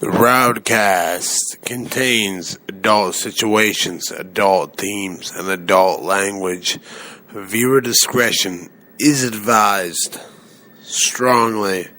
The RowdCast contains adult situations, adult themes, and adult language. Viewer discretion is advised strongly.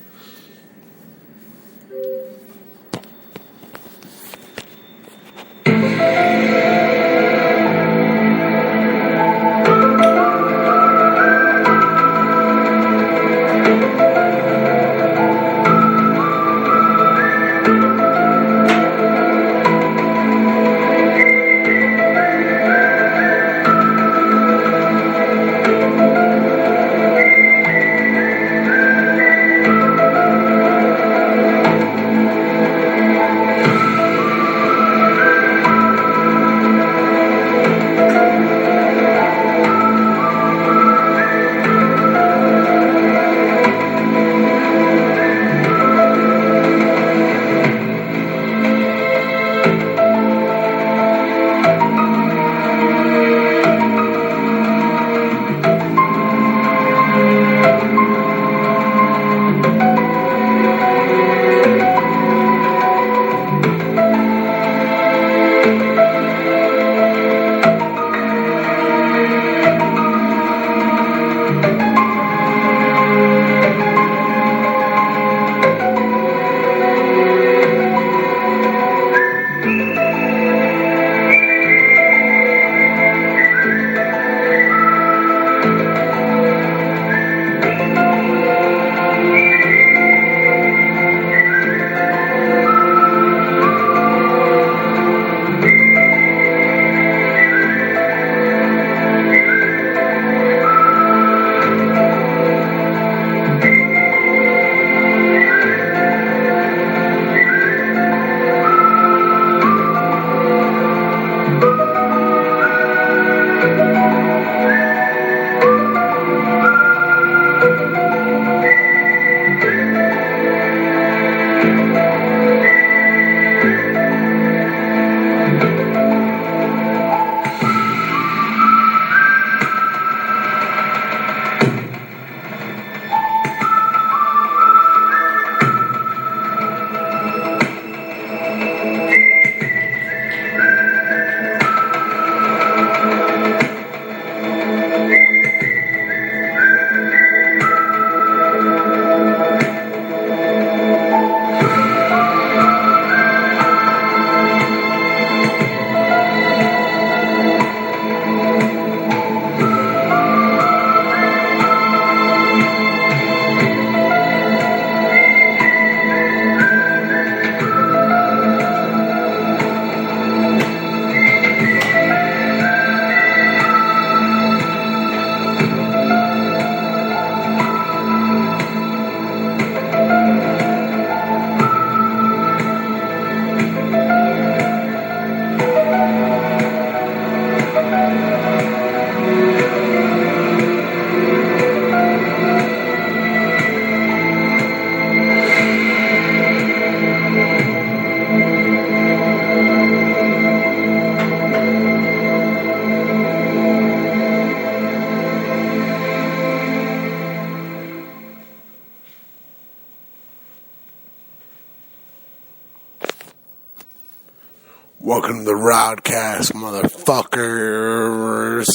Welcome to the RowdCast, motherfuckers.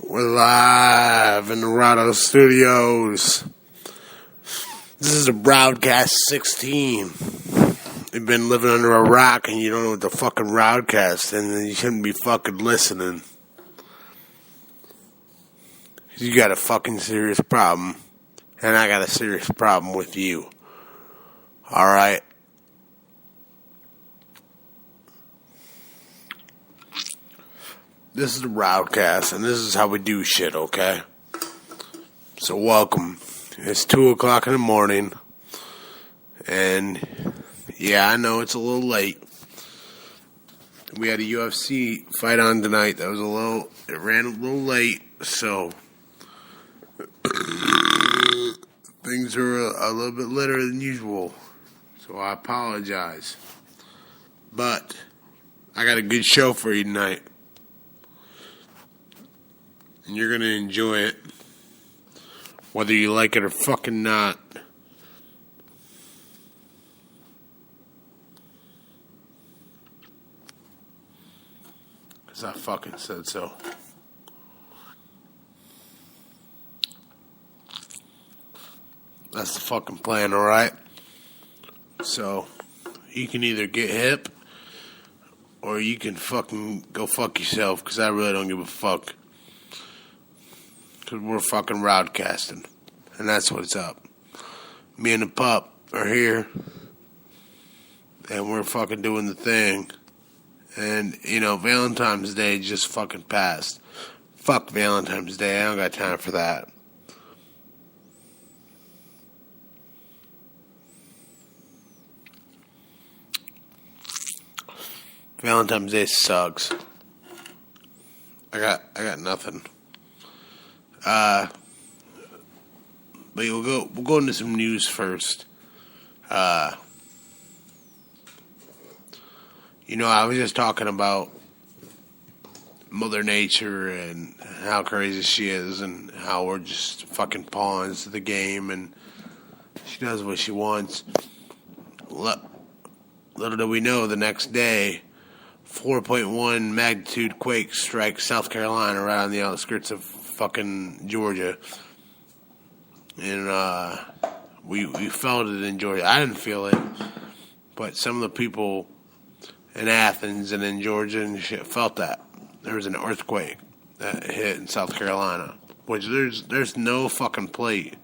We're live in the Rowdo Studios. This is the RowdCast 16. You've been living under a rock and you don't know what the fucking RowdCast is, and you shouldn't be fucking listening. You got a fucking serious problem, and I got a serious problem with you. Alright? This is the RowdCast, and this is how we do shit, okay? So welcome. It's 2 o'clock in the morning, and yeah, I know it's a little late. We had a UFC fight on tonight that was it ran a little late, so things are a little bit later than usual, so I apologize. But I got a good show for you tonight. And you're going to enjoy it, whether you like it or fucking not. because I fucking said so. That's the fucking plan, alright? So, you can either get hip, or you can fucking go fuck yourself, because I really don't give a fuck. Because we're fucking RowdCasting, and that's what's up. Me and the pup are here, and we're fucking doing the thing. And, Valentine's Day just fucking passed. Fuck Valentine's Day, I don't got time for that. Valentine's Day sucks. I got nothing. But we'll go into some news first. I was just talking about Mother Nature and how crazy she is and how we're just fucking pawns to the game and she does what she wants. Little do we know, the next day, 4.1 magnitude quake strikes South Carolina right on the outskirts of fucking Georgia. And we felt it in Georgia. I didn't feel it, but some of the people in Athens and in Georgia and shit felt that. There was an earthquake that hit in South Carolina, which there's no fucking plate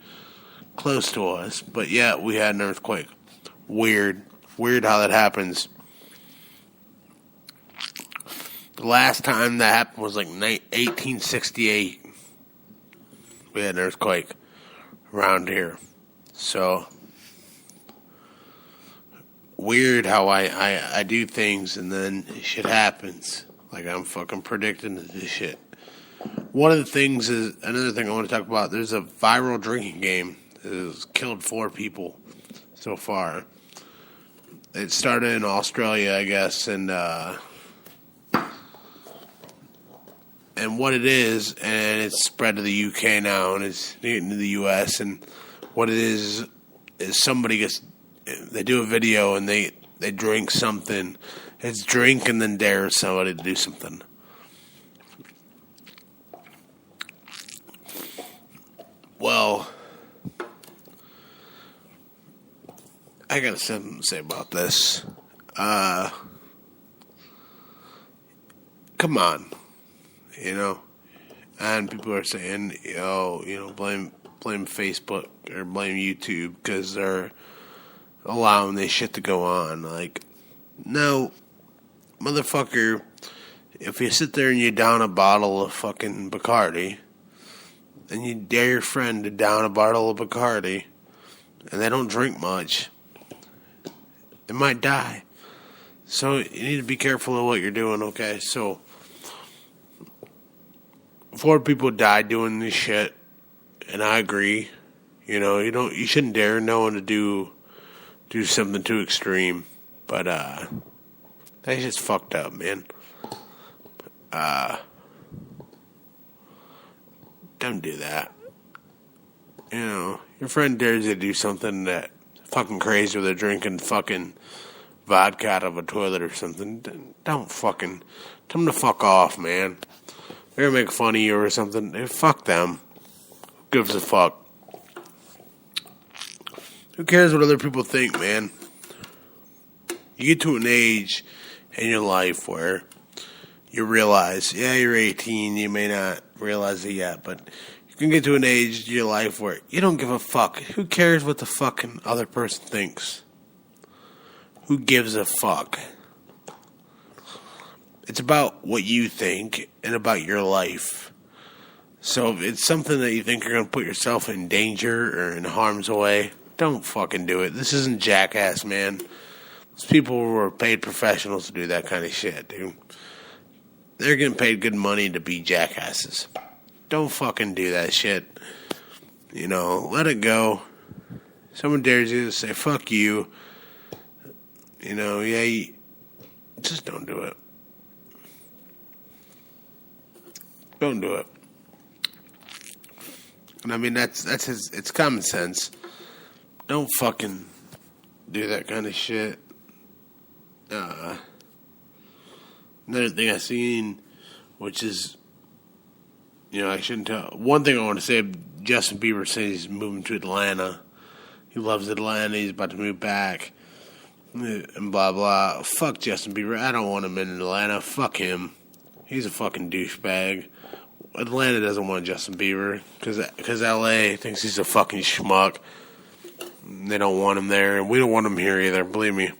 close to us, but yet we had an earthquake. Weird how that happens. The last time that happened was like 1868. We had an earthquake around here. So, weird how I do things and then shit happens. Like I'm fucking predicting this shit. Another thing I want to talk about, there's a viral drinking game that has killed 4 people so far. It started in Australia, I guess, and what it is, and it's spread to the UK now, and it's getting to the US, and what it is somebody they do a video, and they drink something. It's drink and then dare somebody to do something. Well, I got something to say about this. Come on. And people are saying, blame Facebook or blame YouTube because they're allowing this shit to go on. Like, no, motherfucker, if you sit there and you down a bottle of fucking Bacardi, and you dare your friend to down a bottle of Bacardi, and they don't drink much, they might die. So you need to be careful of what you're doing, okay? So 4 people died doing this shit, and I agree. You shouldn't dare no one to do something too extreme, but that's just fucked up, man. Don't do that. Your friend dares you to do something that fucking crazy where they're drinking fucking vodka out of a toilet or something. Don't fucking tell them to fuck off, man. They're gonna make fun of you or something. Hey, fuck them. Who gives a fuck? Who cares what other people think, man? You get to an age in your life where you realize, yeah, you're 18, you may not realize it yet, but you can get to an age in your life where you don't give a fuck. Who cares what the fucking other person thinks? Who gives a fuck? It's about what you think and about your life. So if it's something that you think you're going to put yourself in danger or in harm's way, don't fucking do it. This isn't Jackass, man. These people were paid professionals to do that kind of shit, dude. They're getting paid good money to be jackasses. Don't fucking do that shit. Let it go. Someone dares you to say, fuck you. Just don't do it. Don't do it. And I mean, it's common sense. Don't fucking do that kind of shit. Another thing I seen which is, I shouldn't tell. One thing I want to say, Justin Bieber says he's moving to Atlanta. He loves Atlanta. He's about to move back. And blah, blah. Fuck Justin Bieber. I don't want him in Atlanta. Fuck him. He's a fucking douchebag. Atlanta doesn't want Justin Bieber because L.A. thinks he's a fucking schmuck. They don't want him there, and we don't want him here either, believe me.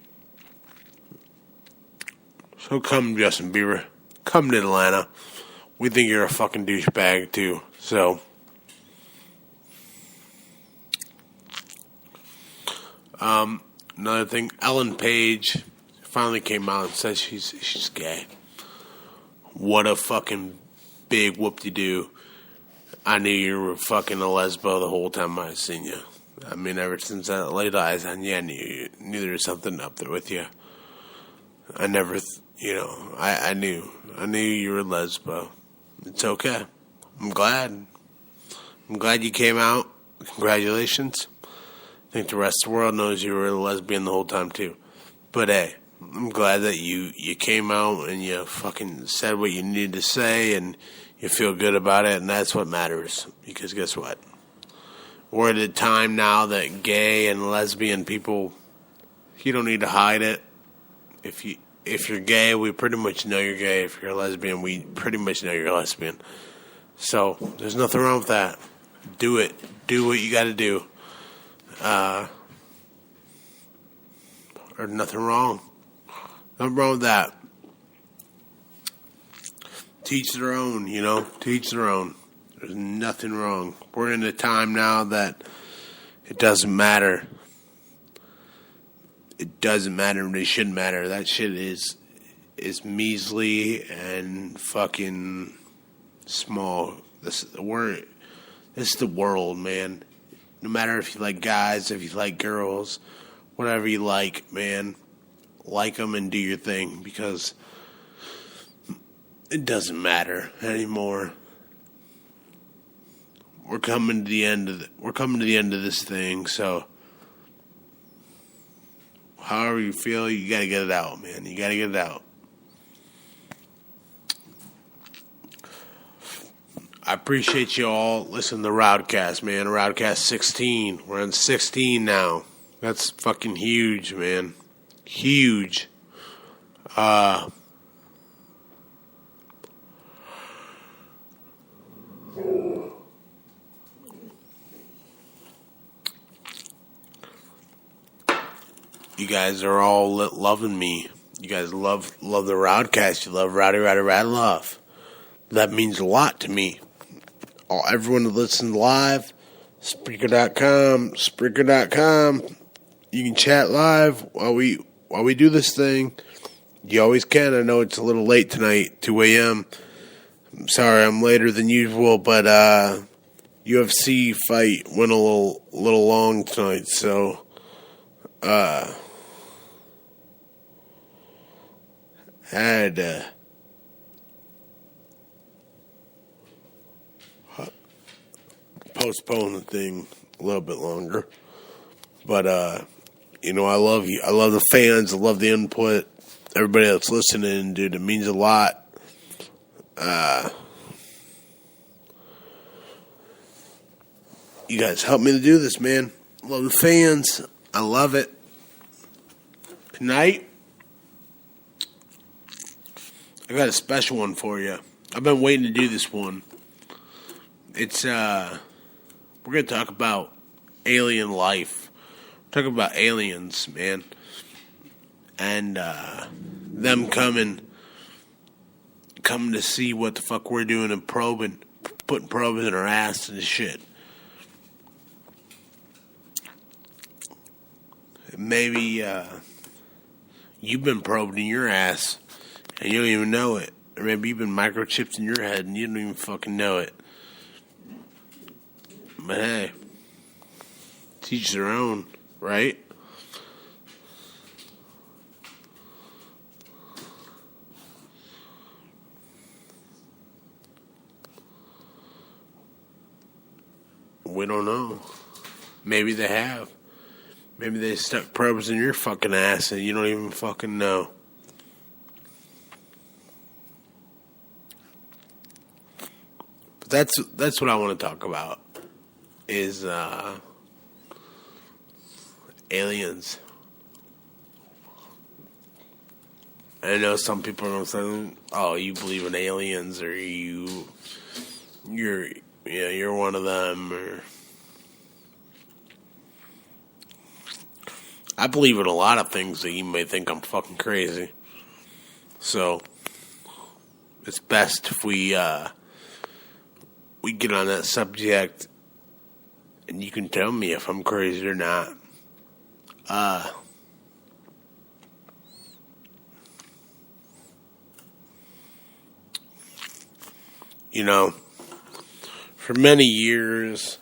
So come, Justin Bieber. Come to Atlanta. We think you're a fucking douchebag, too. So, another thing, Ellen Page finally came out and said she's gay. What a fucking big whoop-de-doo. I knew you were fucking a lesbo the whole time I seen you. I mean, ever since I laid eyes on you, I knew there was something up there with you. I never, I knew you were a lesbo. It's okay. I'm glad you came out. Congratulations. I think the rest of the world knows you were a lesbian the whole time, too. But, hey, I'm glad that you came out and you fucking said what you needed to say and you feel good about it, and that's what matters. Because guess what? We're at a time now that gay and lesbian people, you don't need to hide it. If you're gay, we pretty much know you're gay. If you're a lesbian, we pretty much know you're a lesbian. So, there's nothing wrong with that. Do it. Do what you gotta do. There's nothing wrong. Nothing wrong with that. Teach their own, Teach their own. There's nothing wrong. We're in a time now that it doesn't matter. It doesn't matter and it shouldn't matter. That shit is measly and fucking small. This is the world, man. No matter if you like guys, if you like girls, whatever you like, man, like them and do your thing because it doesn't matter anymore. We're coming to the end of this thing, so however you feel, you gotta get it out, man. You gotta get it out. I appreciate you all listening to RowdCast, man. RowdCast 16. We're on 16 now. That's fucking huge, man. Huge. You guys are all loving me. You guys love the RowdCast. You love Rowdy Love. That means a lot to me. Everyone that listens live, Spreaker.com. You can chat live while we do this thing. You always can. I know it's a little late tonight, 2 a.m. I'm sorry I'm later than usual, but UFC fight went a little long tonight, so had postpone the thing a little bit longer. But I love you. I love the fans. I love the input. Everybody that's listening, dude, it means a lot. You guys help me to do this, man. Love the fans. I love it. Tonight, I got a special one for you. I've been waiting to do this one. It's, we're going to talk about alien life. We're talking about aliens, man. And, them coming to see what the fuck we're doing and putting probes in our ass and shit. Maybe, you've been probed in your ass and you don't even know it. Or maybe you've been microchipped in your head and you don't even fucking know it. But hey, teach their own, right? We don't know. Maybe they have. Maybe they stuck probes in your fucking ass and you don't even fucking know. That's what I want to talk about is aliens. I know some people are saying, "Oh, you believe in aliens, or you're one of them." Or I believe in a lot of things that you may think I'm fucking crazy. So it's best if we get on that subject, and you can tell me if I'm crazy or not. You know, for many years,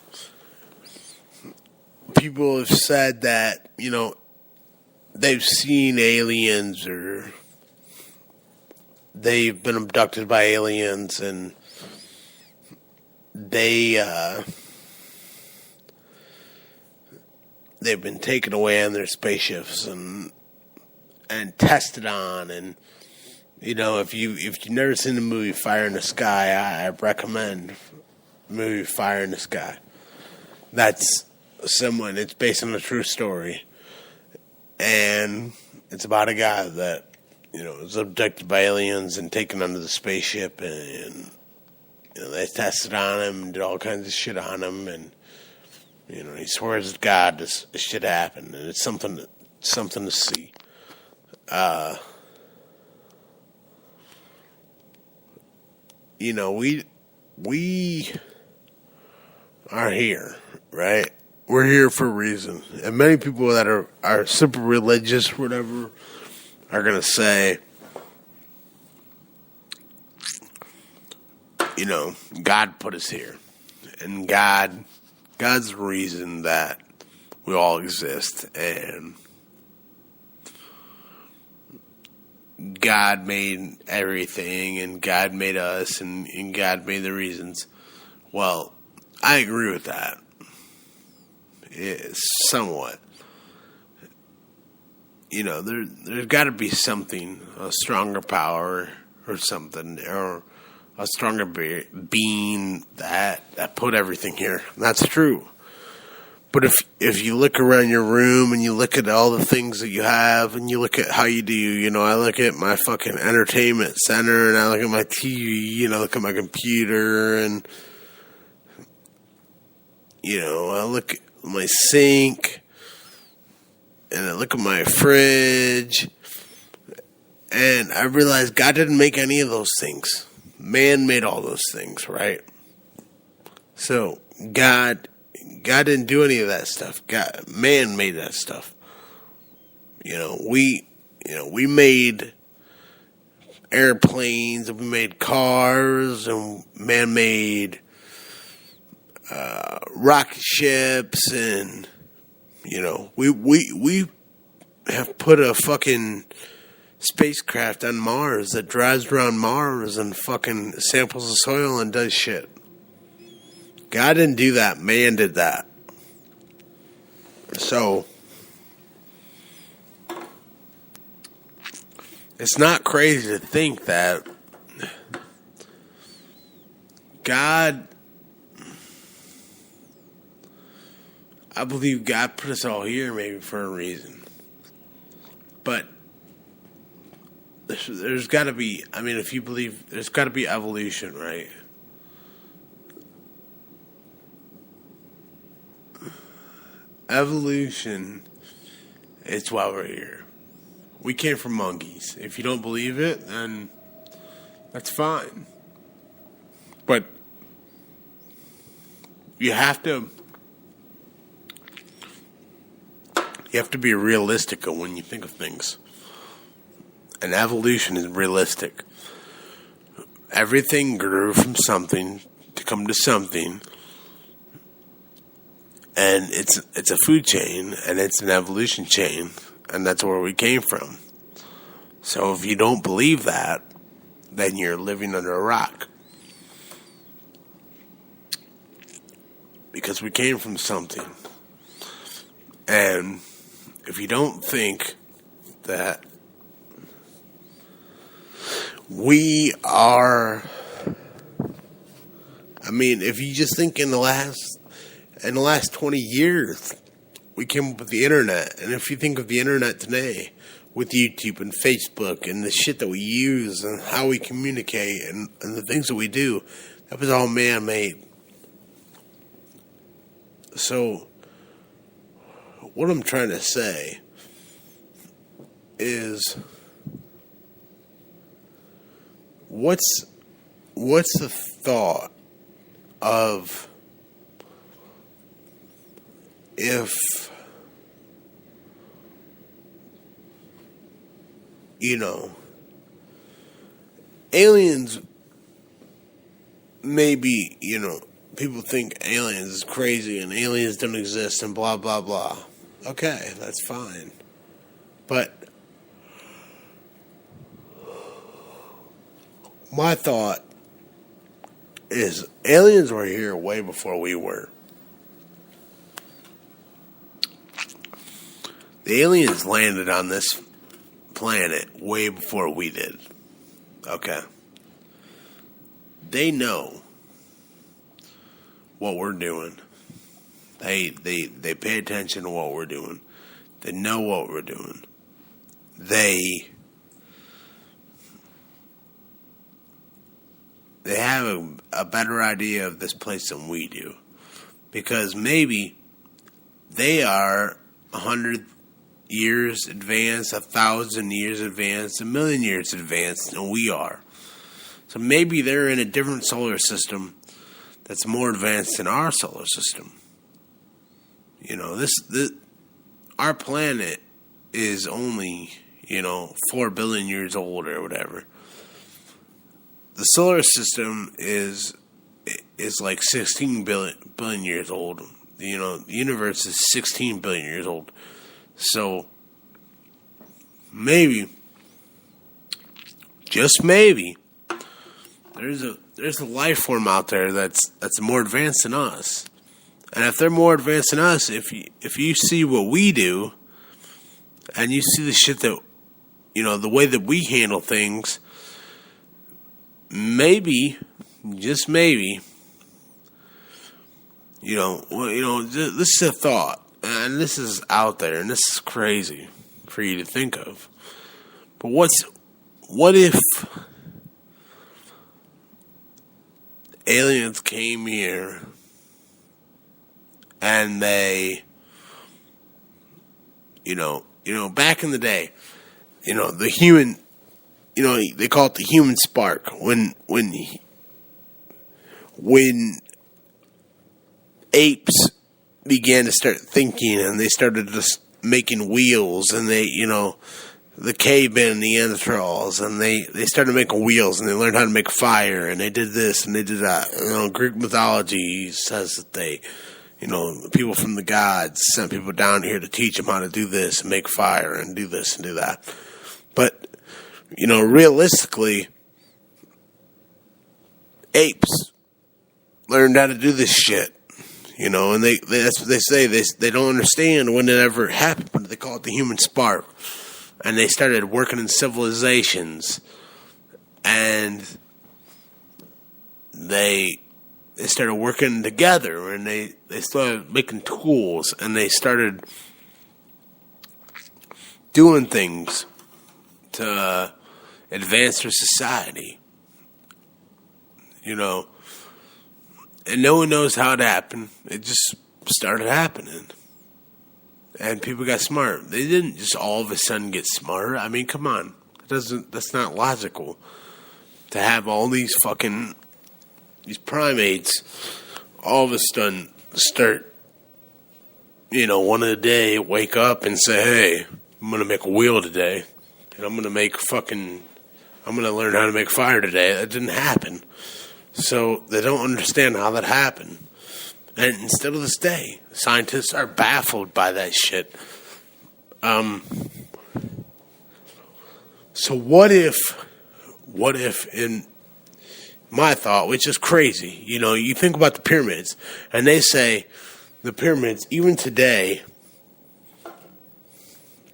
people have said that, they've seen aliens or they've been abducted by aliens and they've been taken away on their spaceships and tested on. And if you've never seen the movie Fire in the Sky, I recommend the movie Fire in the Sky. That's someone. It's based on a true story, and it's about a guy that was abducted by aliens and taken onto the spaceship, and they tested on him and did all kinds of shit on him, and he swears to God this shit happened, and it's something to see. We are here, right? We're here for a reason. And many people that are super religious or whatever are going to say, God put us here. And God's the reason that we all exist. And God made everything, and God made us, and God made the reasons. Well, I agree with that. Somewhat. There's got to be something, a stronger power or something, or a stronger being that put everything here. That's true. But if you look around your room and you look at all the things that you have and you look at how you do, I look at my fucking entertainment center and I look at my TV and I look at my computer and, I look at my sink and I look at my fridge and I realize God didn't make any of those things. Man made all those things, right? So God didn't do any of that stuff. Man made that stuff. We made airplanes and we made cars and man made rocket ships and we have put a fucking spacecraft on Mars that drives around Mars and fucking samples the soil and does shit. God didn't do that. Man did that. So, it's not crazy to think that God, I believe God put us all here maybe for a reason. But there's got to be, if you believe, there's got to be evolution, right? Evolution is why we're here. We came from monkeys. If you don't believe it, then that's fine. But you have to be realistic when you think of things. And evolution is realistic. Everything grew from something to come to something. And it's a food chain, and it's an evolution chain, and that's where we came from. So if you don't believe that, then you're living under a rock. Because we came from something. And if you don't think that we are I mean, if you just think in the last 20 years, we came up with the internet. And if you think of the internet today with YouTube and Facebook and the shit that we use and how we communicate and the things that we do, that was all man-made. So, what I'm trying to say is, what's the thought of if, aliens, maybe, people think aliens is crazy and aliens don't exist and blah, blah, blah. Okay, that's fine. But my thought is aliens were here way before we were. The aliens landed on this planet way before we did. Okay. They know what we're doing. They pay attention to what we're doing. They know what we're doing. They have a better idea of this place than we do. Because maybe they are 100 years advanced, 1,000 years advanced, 1,000,000 years advanced than we are. So maybe they're in a different solar system that's more advanced than our solar system. Our planet is only, 4 billion years old or whatever. The solar system is like 16 billion years old. The universe is 16 billion years old. So maybe, just maybe, there's a life form out there that's more advanced than us. And if they're more advanced than us, if you see what we do, and you see the shit that, the way that we handle things, maybe, just maybe, this is a thought, and this is out there, and this is crazy for you to think of. But what if aliens came here and they, back in the day, the human, they call it the human spark. When apes began to start thinking and they started just making wheels, and they, the cavemen, Neanderthals, and they started making wheels, and they learned how to make fire, and they did this and they did that. Greek mythology says that they, people from the gods sent people down here to teach them how to do this and make fire and do this and do that. But, realistically, apes learned how to do this shit. And that's what they say. They don't understand when it ever happened, but they call it the human spark. And they started working in civilizations, and they started working together, and they started making tools, and they started doing things to advance their society. And no one knows how it happened. It just started happening. And people got smart. They didn't just all of a sudden get smarter. I mean, come on. That's not logical. To have all these primates all of a sudden start, one of the day, wake up and say, hey, I'm going to make a wheel today. And I'm going to learn how to make fire today. That didn't happen. So they don't understand how that happened. And still to this day, scientists are baffled by that shit. So what if in my thought, which is crazy, you think about the pyramids, and they say the pyramids, even today,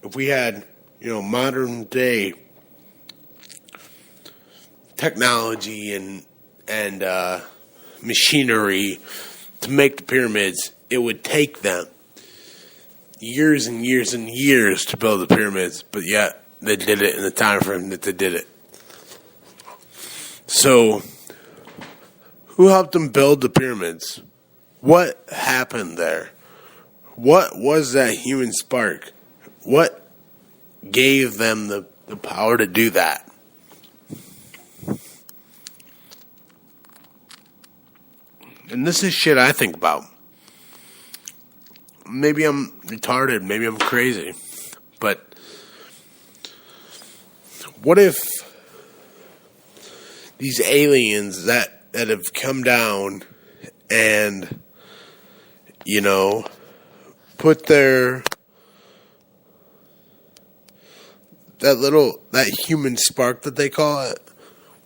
if we had, modern day technology and machinery to make the pyramids, it would take them years and years and years to build the pyramids, but yet they did it in the time frame that they did it. So, who helped them build the pyramids? What happened there? What was that human spark? What gave them the power to do that? And this is shit I think about. Maybe I'm retarded, maybe I'm crazy, but what if these aliens that have come down and, you know, put that human spark that they call it,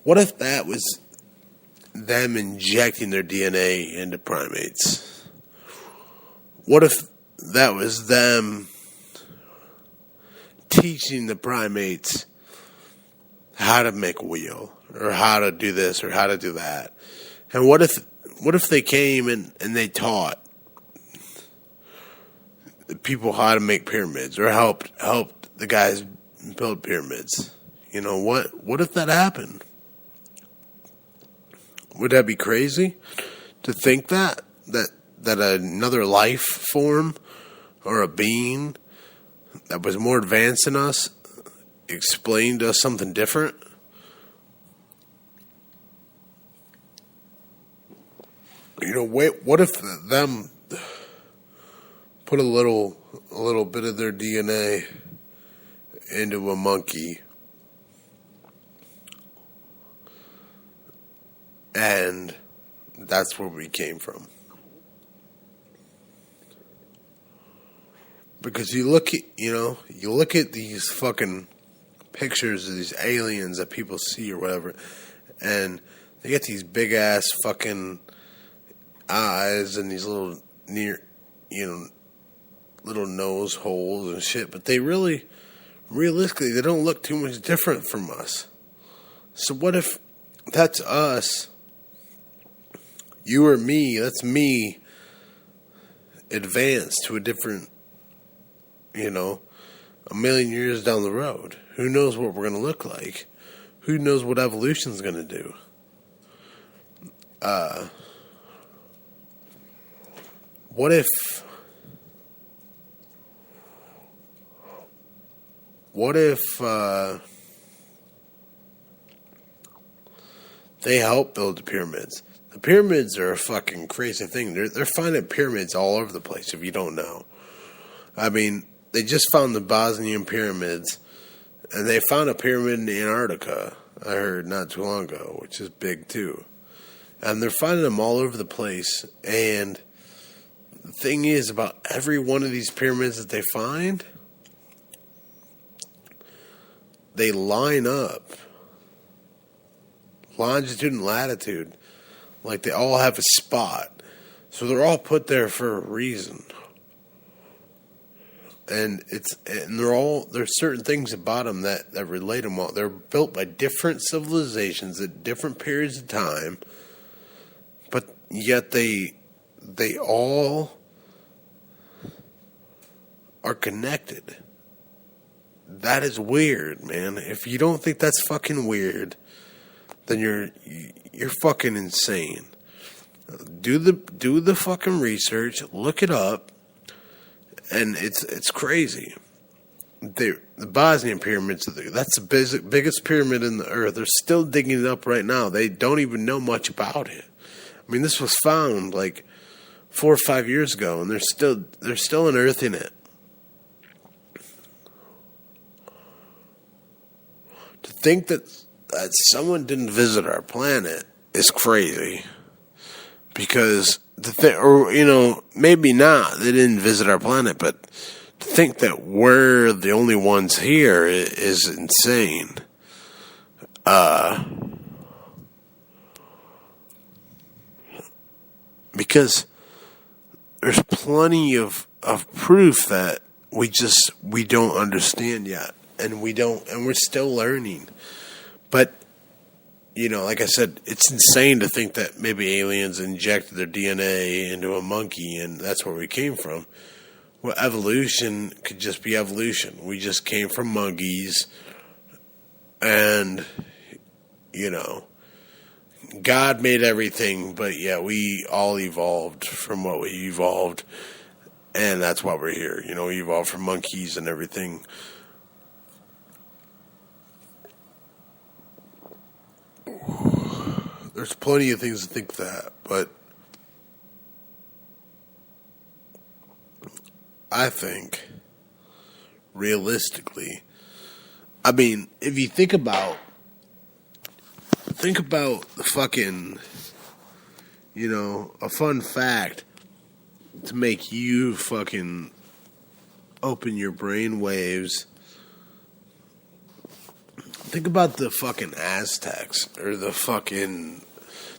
what if that was them injecting their DNA into primates? What if that was them teaching the primates how to make a wheel, or how to do this, or how to do that? And what if they came and they taught the people how to make pyramids, or helped the guys build pyramids? You know, what if that happened? Would that be crazy to think that another life form or a being that was more advanced than us explained to us something different? You know, what if them put a little bit of their DNA into a monkey, and that's where we came from? Because you look at these fucking pictures of these aliens that people see or whatever, and they get these big ass fucking eyes and these little little nose holes and shit, but they realistically, they don't look too much different from us. So what if that's us, you or me, that's me, advanced to a different, a million years down the road? Who knows what we're going to look like? Who knows what evolution's going to do? What if they help build the pyramids? The pyramids are a fucking crazy thing. They're finding pyramids all over the place, if you don't know. I mean, they just found the Bosnian pyramids, and they found a pyramid in Antarctica, I heard not too long ago, which is big too. And they're finding them all over the place, and the thing is, about every one of these pyramids that they find, they line up longitude and latitude, like they all have a spot. So they're all put there for a reason. And there's certain things about them that relate them all. They're built by different civilizations at different periods of time, but yet they all are connected. That is weird, man. If you don't think that's fucking weird, then you're fucking insane. Do the fucking research, look it up, and it's crazy. The Bosnian pyramids, that's the biggest pyramid in the earth. They're still digging it up right now. They don't even know much about it. I mean, this was found like 4 or 5 years ago, and they're still unearthing it. To think that someone didn't visit our planet is crazy. Because maybe not, they didn't visit our planet, but to think that we're the only ones here is insane. Because there's plenty of proof that we don't understand yet, and we're still learning. But like I said, it's insane to think that maybe aliens injected their DNA into a monkey and that's where we came from. Well, evolution could just be evolution. We just came from monkeys and, God made everything, but yeah, we all evolved from what we evolved, and that's why we're here. We evolved from monkeys and everything. There's plenty of things to think that, but I think, realistically, if you think about the fucking, a fun fact to make you fucking open your brain waves. Think about the fucking Aztecs, or the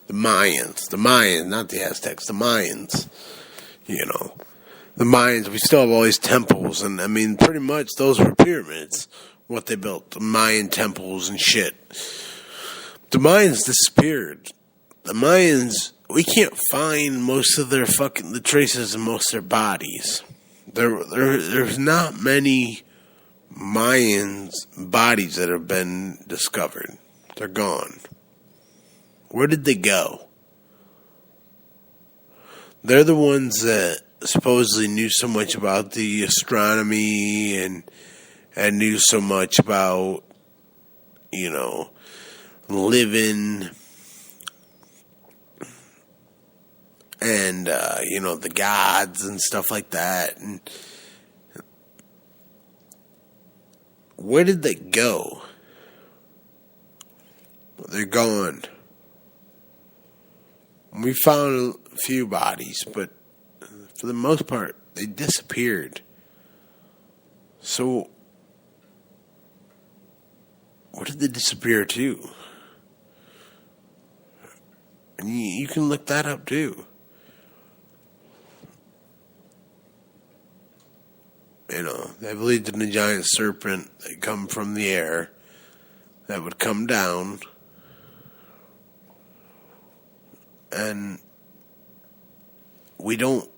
Mayans. The Mayans, not the Aztecs, the Mayans. The Mayans, we still have all these temples, and pretty much those were pyramids, what they built, the Mayan temples and shit. The Mayans disappeared. The Mayans, we can't find most of their the traces of most of their bodies. There's not many Mayans bodies that have been discovered. They're gone. Where did they go? They're the ones that supposedly knew so much about the astronomy and knew so much about, living and, the gods and stuff like that. And where did they go? They're gone. We found a few bodies, but for the most part, they disappeared. So, where did they disappear to? And you can look that up too. They believed in a giant serpent that come from the air that would come down and we don't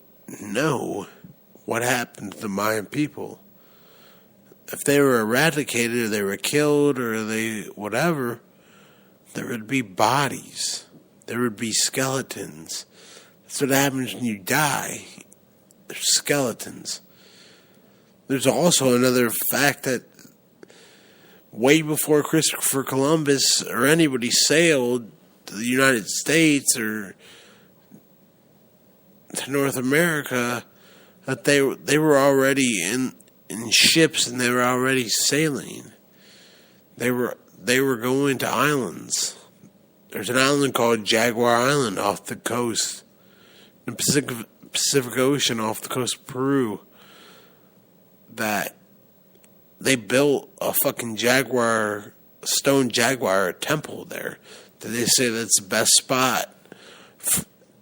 know what happened to the Mayan people. If they were eradicated or they were killed or they whatever, there would be bodies. There would be skeletons. That's what happens when you die. There's skeletons. There's also another fact that way before Christopher Columbus or anybody sailed to the United States or to North America, that they were already in ships and they were already sailing. They were going to islands. There's an island called Jaguar Island off the coast, in the Pacific Ocean off the coast of Peru, that they built a fucking stone jaguar temple there. That they say that's the best spot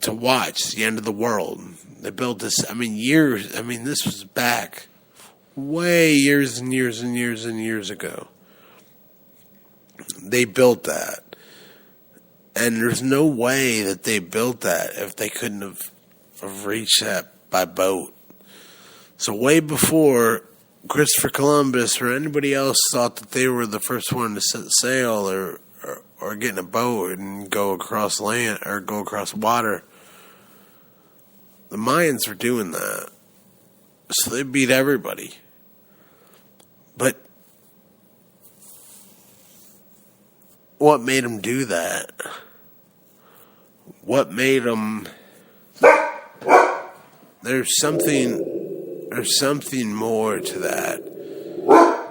to watch the end of the world. They built this, years, this was back way years and years and years and years ago. They built that. And there's no way that they built that if they couldn't have reached that by boat. So way before Christopher Columbus or anybody else thought that they were the first one to set sail or get in a boat and go across land or go across water, the Mayans were doing that. So they beat everybody. But what made them do that? What made them... There's something more to that.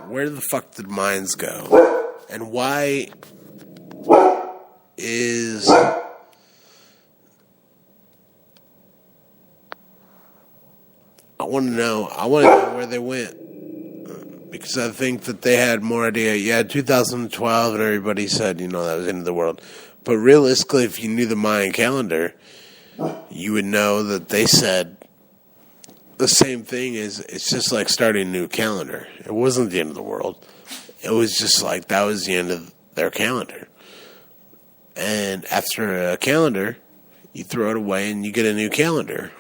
Where the fuck did Mayans go? And why is... I want to know where they went. Because I think that they had more idea. Yeah, 2012, and everybody said, that was the end of the world. But realistically, if you knew the Mayan calendar, you would know that they said the same thing is it's just like starting a new calendar. It wasn't the end of the world. It was just like that was the end of their calendar. And after a calendar, you throw it away and you get a new calendar.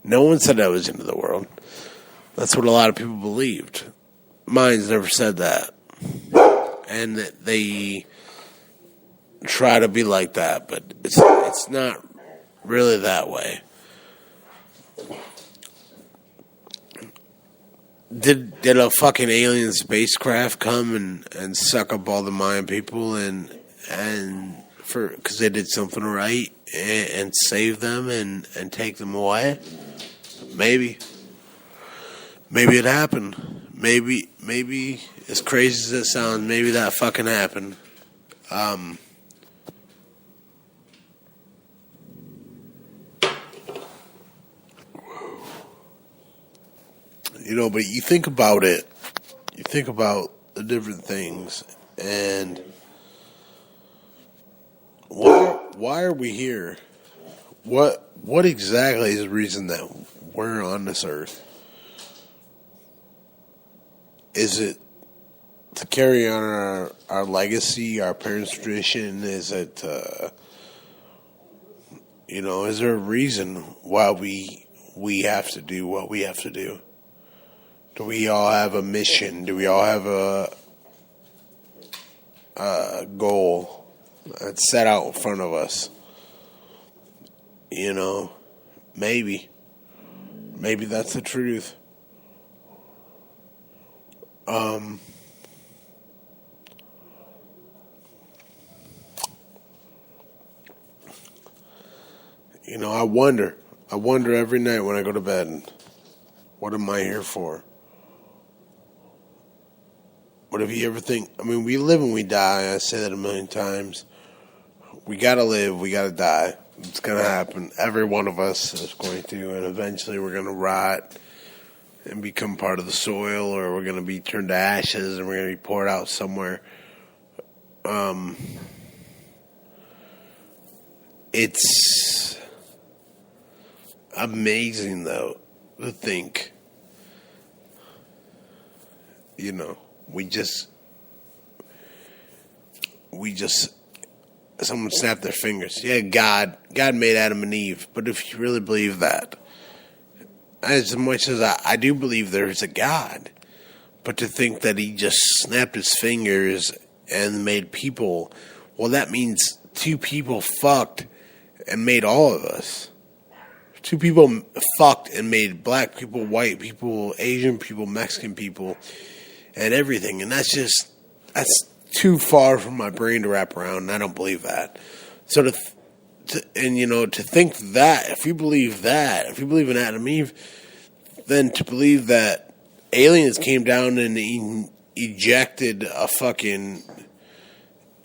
No one said that was the end of the world. That's what a lot of people believed. Mine's never said that. And that they try to be like that, but it's not really that way. Did a fucking alien spacecraft come and suck up all the Mayan people and because they did something right and save them and take them away? Maybe it happened. Maybe as crazy as it sounds, maybe that fucking happened. But you think about it. You think about the different things, and why are we here? What exactly is the reason that we're on this earth? Is it to carry on our legacy, our parents' tradition? Is it, is there a reason why we have to do what we have to do? Do we all have a mission? Do we all have a goal that's set out in front of us? Maybe that's the truth. I wonder every night when I go to bed, what am I here for? What if you ever think, we live and we die, I say that a million times. We gotta live, we gotta die. It's gonna happen. Every one of us is going to, and eventually we're gonna rot and become part of the soil, or we're gonna be turned to ashes and we're gonna be poured out somewhere. It's amazing, though, to think, someone snapped their fingers. Yeah, God made Adam and Eve, but if you really believe that, as much as I do believe there's a God, but to think that he just snapped his fingers and made people, well, that means two people fucked and made all of us. Two people fucked and made black people, white people, Asian people, Mexican people, and everything. And that's too far from my brain to wrap around, and I don't believe that. So to think that, if you believe that, if you believe in Adam and Eve, then to believe that aliens came down and ejected a fucking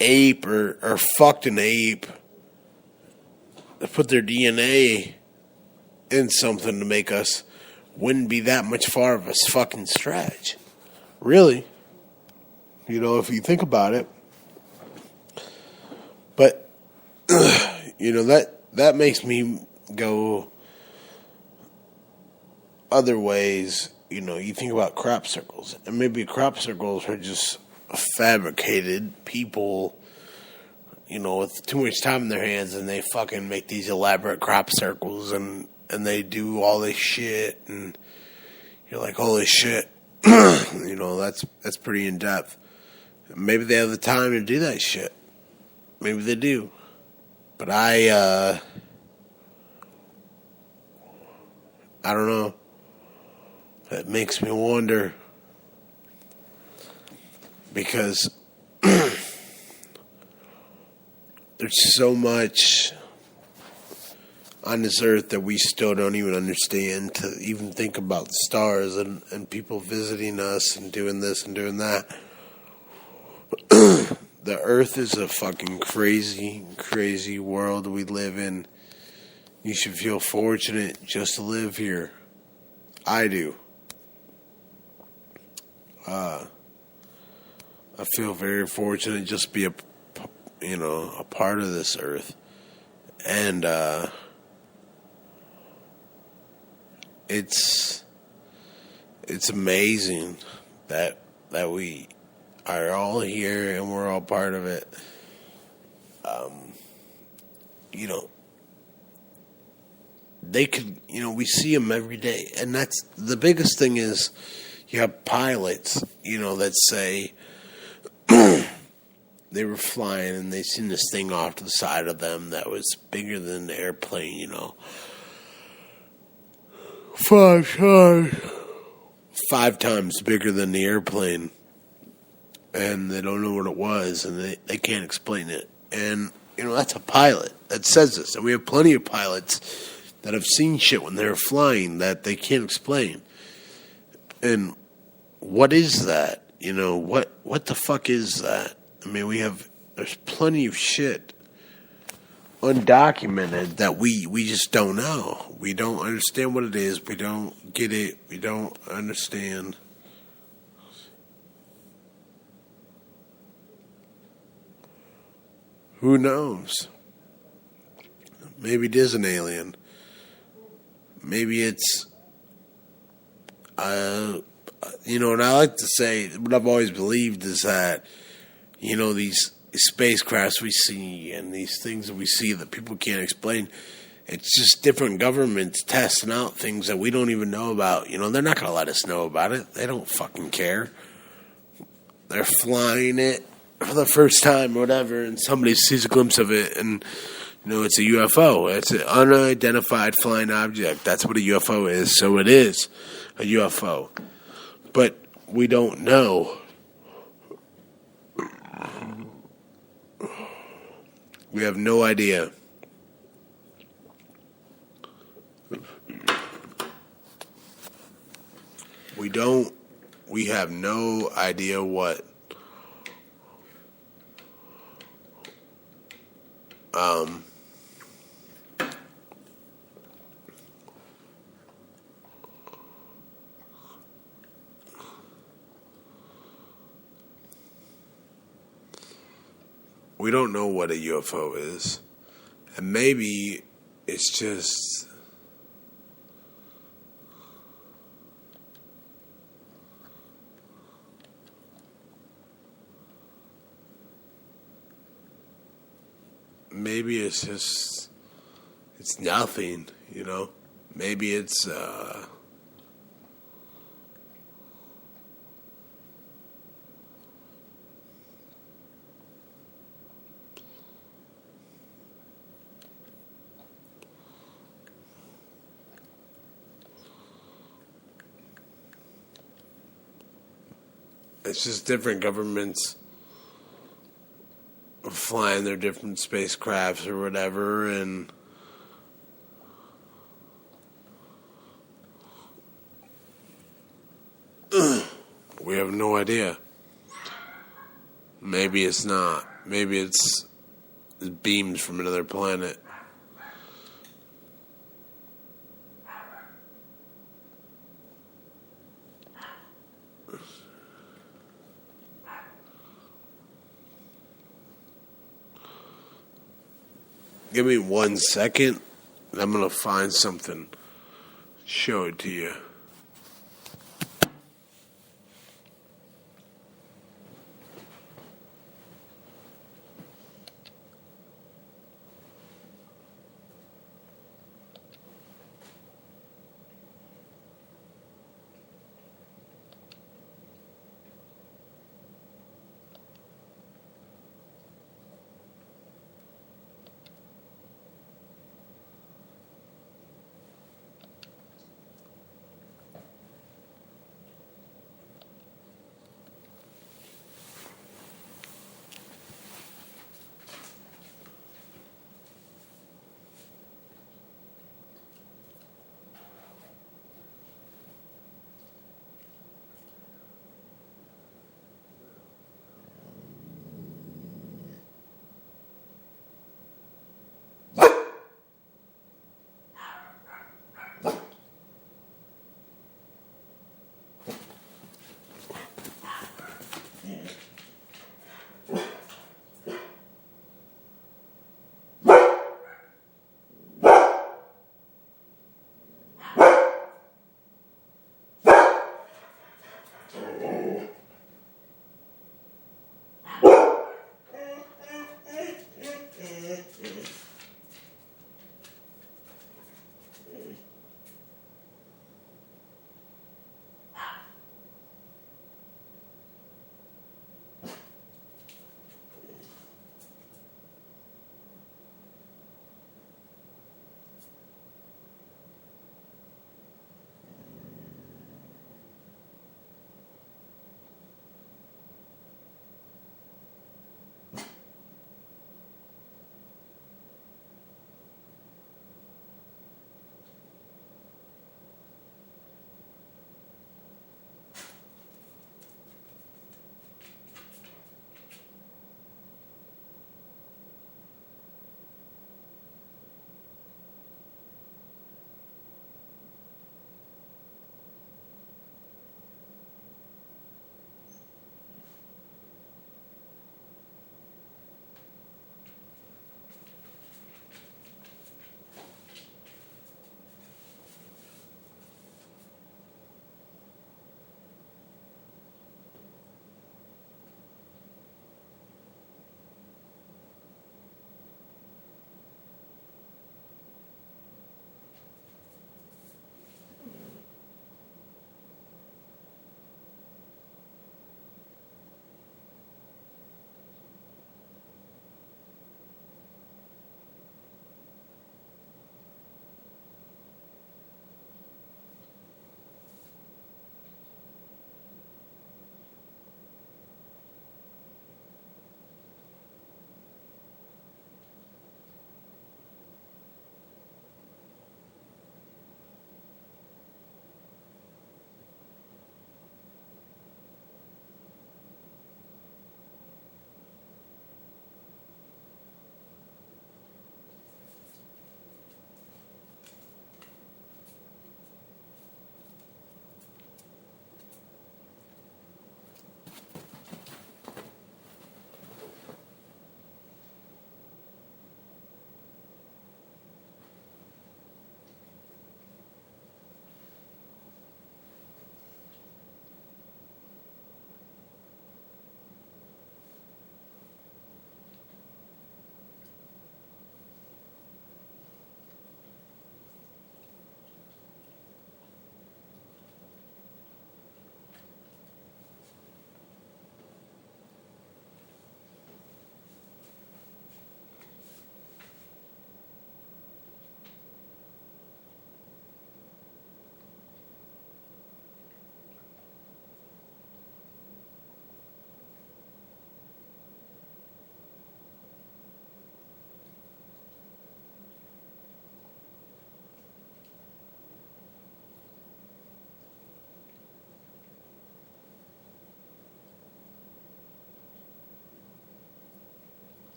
ape or fucked an ape, put their DNA in something to make us, wouldn't be that much far of a fucking stretch. Really. If you think about it. But, that makes me go other ways. You think about crop circles. And maybe crop circles are just fabricated people, with too much time in their hands, and they fucking make these elaborate crop circles, and they do all this shit, and you're like, holy shit. That's pretty in-depth. Maybe they have the time to do that shit. Maybe they do. But I don't know. It makes me wonder. Because there's so much on this earth that we still don't even understand, to even think about the stars and people visiting us and doing this and doing that. The earth is a fucking crazy, crazy world we live in. You should feel fortunate just to live here. I do. I feel very fortunate just to be a part of this earth. And, it's amazing that we are all here and we're all part of it. They could, we see them every day. And that's the biggest thing is you have pilots, that say they were flying and they seen this thing off to the side of them that was bigger than the airplane, 5 times bigger than the airplane. And they don't know what it was, and they can't explain it. And, that's a pilot that says this. And we have plenty of pilots that have seen shit when they're flying that they can't explain. And what is that? What the fuck is that? I mean, there's plenty of shit undocumented that we just don't know. We don't understand what it is. We don't get it. We don't understand. Who knows? Maybe it is an alien. Maybe it's, what I like to say, what I've always believed is that, these spacecrafts we see and these things that we see that people can't explain, it's just different governments testing out things that we don't even know about. They're not going to let us know about it. They don't fucking care. They're flying it for the first time or whatever, and somebody sees a glimpse of it, and it's a UFO. It's an unidentified flying object. That's what a UFO is. So it is a UFO. But we don't know. We have no idea. We have no idea what. We don't know what a UFO is. And maybe it's just it's nothing, Maybe it's it's just different governments flying their different spacecrafts or whatever, and we have no idea. Maybe it's not. Maybe it's beams from another planet. Give me 1 second, and I'm going to find something. Show it to you.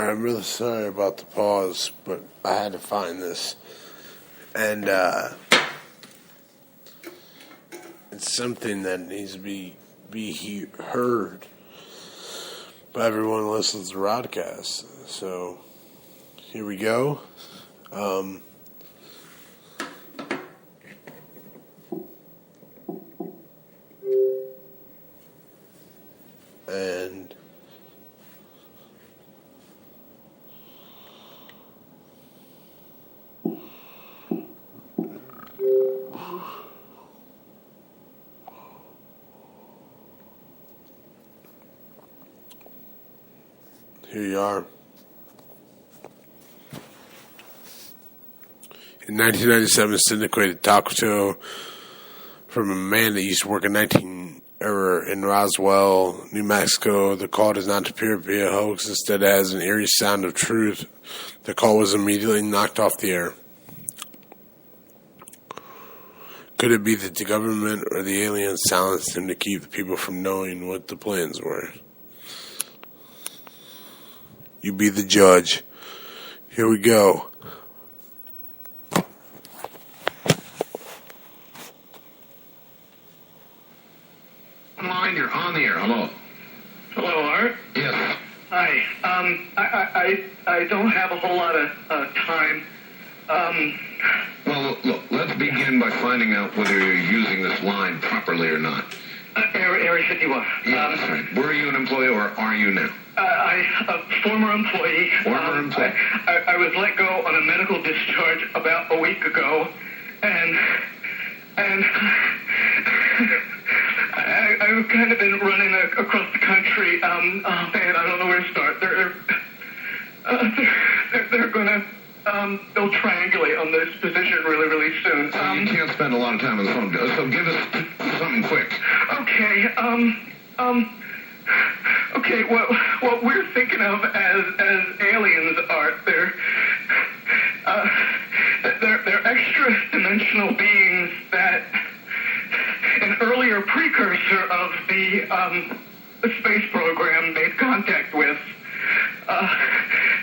I'm really sorry about the pause, but I had to find this. And it's something that needs to be heard by everyone who listens to RowdCast. So, here we go. And here you are. In 1997, a syndicated talk show from a man that used to work in Roswell, New Mexico. The call does not appear to be a hoax. Instead, it has an eerie sound of truth. The call was immediately knocked off the air. Could it be that the government or the aliens silenced him to keep the people from knowing what the plans were? You be the judge. Here we go. You're on the air. Hello. Hello, Art. Yes. Hi. I don't have a whole lot of time. Well, look, let's begin by finding out whether you're using this line properly or not. Area 51. Yeah, that's right. Were you an employee or are you now? A former employee. Former employee. I was let go on a medical discharge about a week ago, and I've kind of been running across the country. Oh man, I don't know where to start. They're gonna they'll triangulate on this position really soon. You can't spend a lot of time on the phone, so give us something quick. Okay. Okay. What we're thinking of as aliens are they're extra dimensional beings that an earlier precursor of the space program made contact with.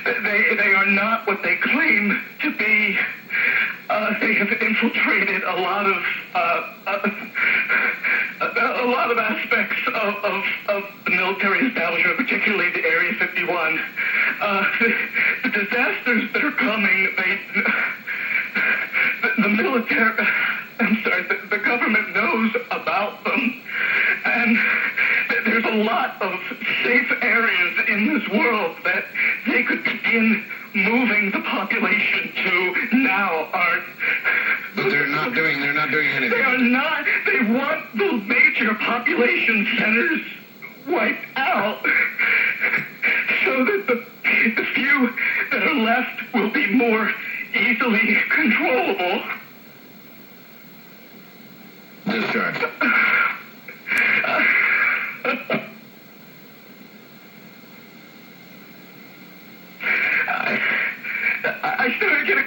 They are not what they claim to be. They have infiltrated a lot of aspects of the military establishment, particularly the Area 51. The disasters that are coming, the military. I'm sorry, the government knows about them, and there's a lot of safe areas in this world that they could begin moving the population to now, Art. But they're not doing anything. They are not. They want the major population centers wiped out so that the few that are left will be more easily controllable. Discharge. I started getting...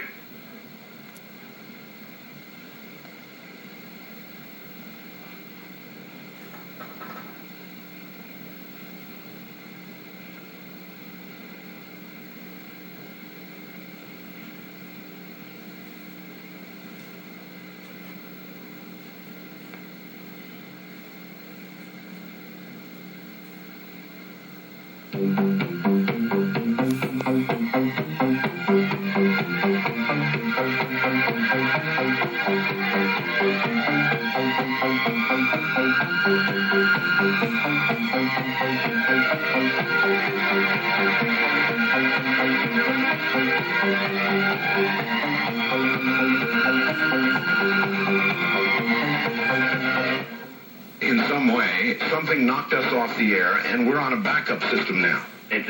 In some way, something knocked us off the air, and we're on a backup system now. It's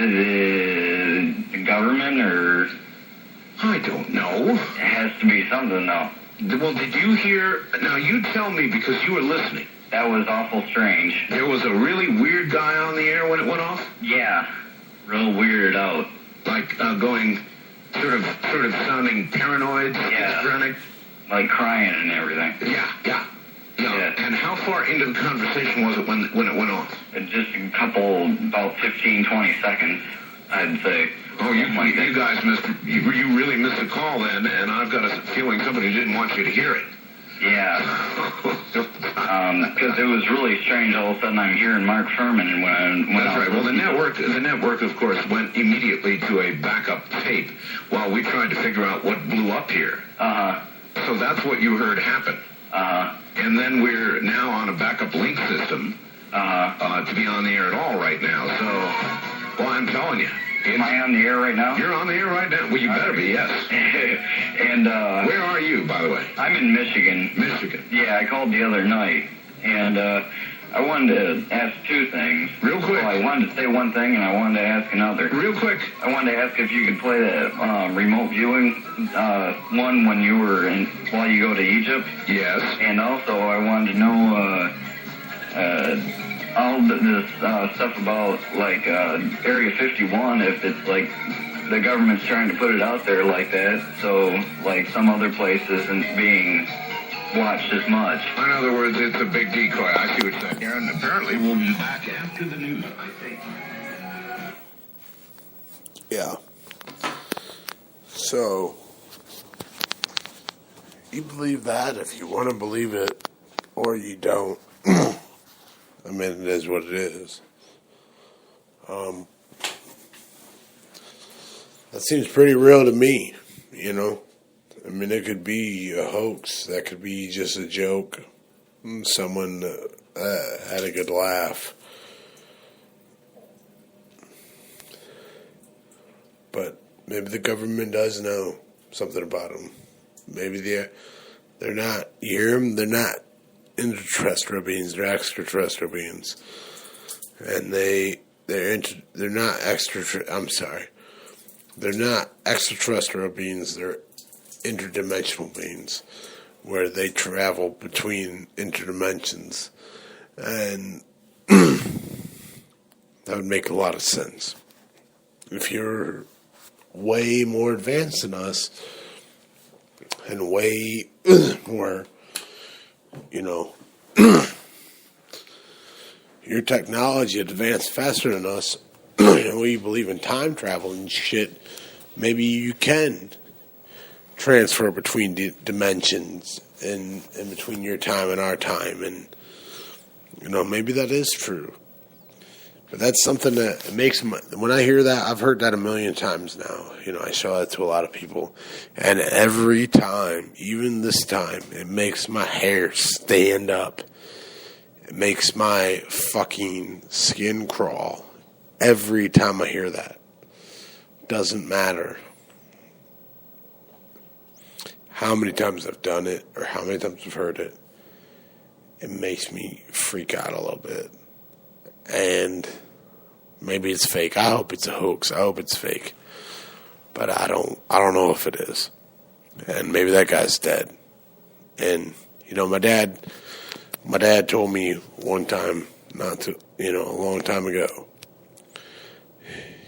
the government, or... I don't know. It has to be something, though. Well, did you hear... Now, you tell me, because you were listening. That was awful strange. There was a really weird guy on the air when it went off? Yeah. Real weirded out. Like, going... Sort of sounding paranoid, Yeah. schizophrenic? Like crying and everything. Yeah. Yeah. And how far into the conversation was it when it went off? Just about 15, 20 seconds. I'd say. Oh, you guys missed. You really missed a call then, and I've got a feeling somebody didn't want you to hear it. Yeah. Because it was really strange. All of a sudden, I'm hearing Mark Furman when That's right. Well, the network, of course, went immediately to a backup tape while we tried to figure out what blew up here. So that's what you heard happen. And then we're now on a backup link system to be on the air at all right now. So, well, I'm telling you. Am I on the air right now? You're on the air right now. Well, you better be, yes. And where are you, by the way? I'm in Michigan. Michigan. Yeah, I called the other night, and I wanted to ask two things. Real quick. Well, I wanted to say one thing, and I wanted to ask another. Real quick. I wanted to ask if you could play that remote viewing one when you were while you go to Egypt. Yes. And also, I wanted to know all this stuff about, like, Area 51, if it's, like, the government's trying to put it out there like that, so, like, some other place isn't being watched as much. In other words, it's a big decoy. I see what you're saying here, and apparently we'll be back after the news, I think. Yeah. So, you believe that if you want to believe it, or you don't. I mean, it is what it is. That seems pretty real to me, you know. I mean, it could be a hoax. That could be just a joke. Someone had a good laugh. But maybe the government does know something about them. Maybe they're not. You hear them? They're not interterrestrial beings. They're extraterrestrial beings, and they're not I'm sorry. They're not extraterrestrial beings. They're interdimensional beings, where they travel between interdimensions, and that would make a lot of sense. If you're way more advanced than us, and way more, you know, your technology advanced faster than us, and we believe in time travel and shit, maybe you can transfer between dimensions and between your time and our time, and, you know, maybe that is true. But that's something that makes when I hear that, I've heard that a million times now. You know, I show that to a lot of people, and every time, even this time, it makes my hair stand up. It makes my fucking skin crawl every time I hear that. Doesn't matter how many times I've done it or how many times I've heard it. It makes me freak out a little bit. And maybe it's fake. I hope it's a hoax. I hope it's fake. But I don't know if it is. And maybe that guy's dead. And, you know, my dad told me one time, a long time ago,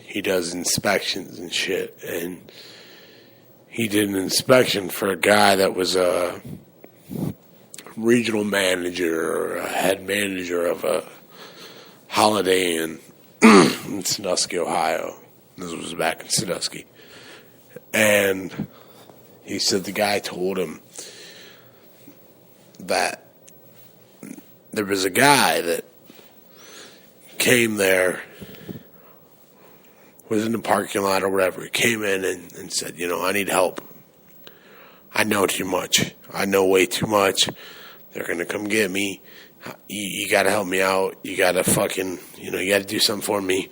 he does inspections and shit. And he did an inspection for a guy that was a regional manager or a head manager of a Holiday Inn in Sandusky, Ohio. This was back in Sandusky. And he said the guy told him that there was a guy that came there, was in the parking lot or whatever. He came in and said, you know, I need help. I know too much. I know way too much. They're going to come get me. You got to help me out. You got to fucking, you got to do something for me.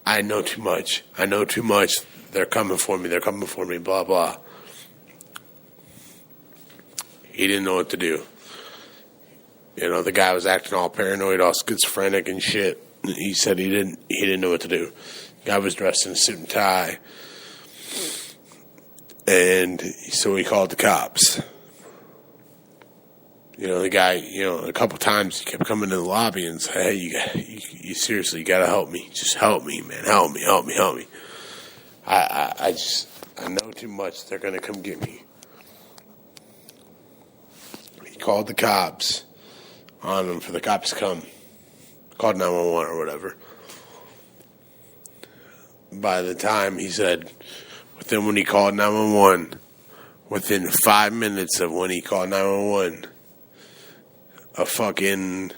I know too much. I know too much. They're coming for me. They're coming for me, blah, blah. He didn't know what to do. You know, the guy was acting all paranoid, all schizophrenic and shit. He said he didn't know what to do. The guy was dressed in a suit and tie. And so he called the cops. You know, the guy, a couple times he kept coming to the lobby and said, hey, you seriously got to help me. Just help me, man. Help me. I know too much. They're going to come get me. He called the cops on him for the cops to come. Called 911 or whatever. by the time he said, within when he called 911, within 5 minutes of when he called 911, a fucking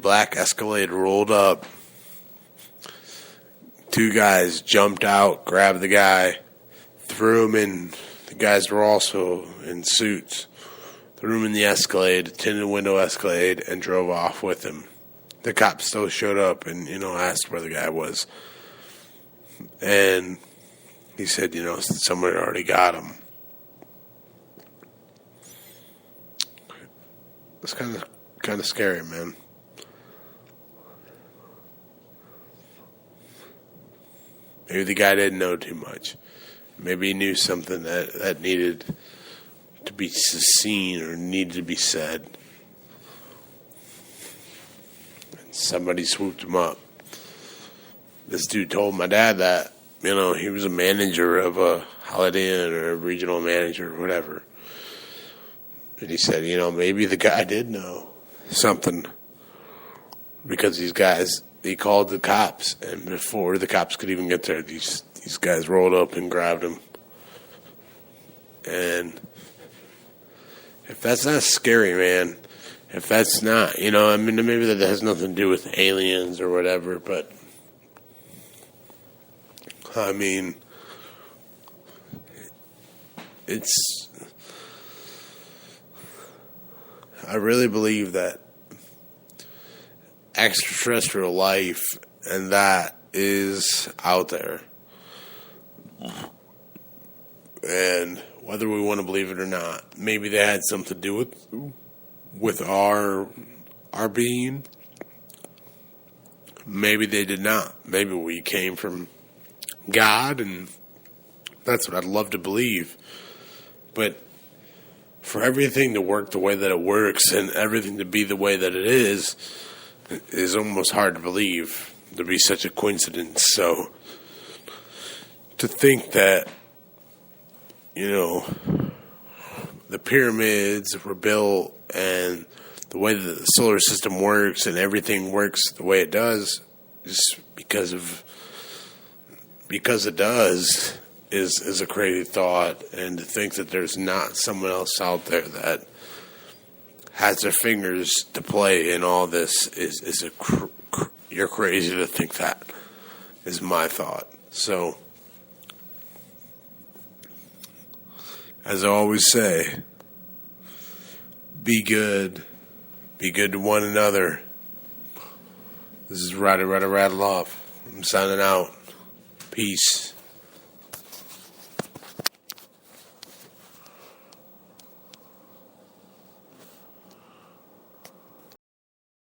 black Escalade rolled up. 2 guys jumped out, grabbed the guy, threw him in. The guys were also in suits. Threw him in the Escalade, tinted window Escalade, and drove off with him. The cops still showed up and, asked where the guy was. And he said, someone had already got him. It's kind of scary, man. Maybe the guy didn't know too much. Maybe he knew something that needed to be seen or needed to be said. And somebody swooped him up. This dude told my dad that, he was a manager of a Holiday Inn or a regional manager or whatever. And he said, maybe the guy did know something. Because these guys, he called the cops. And before the cops could even get there, these guys rolled up and grabbed him. And if that's not scary, man, if that's not, maybe that has nothing to do with aliens or whatever, but, I really believe that extraterrestrial life and that is out there. And whether we want to believe it or not, maybe they had something to do with our being. Maybe they did not. Maybe we came from God, and that's what I'd love to believe. But for everything to work the way that it works and everything to be the way that it is almost hard to believe. To be such a coincidence. So to think that, the pyramids were built and the way that the solar system works and everything works the way it does is because it does is a crazy thought. And to think that there's not someone else out there that has their fingers to play in all this is you're crazy to think that, is my thought. So, as I always say, be good to one another. This is Rattle Off. I'm signing out. Peace.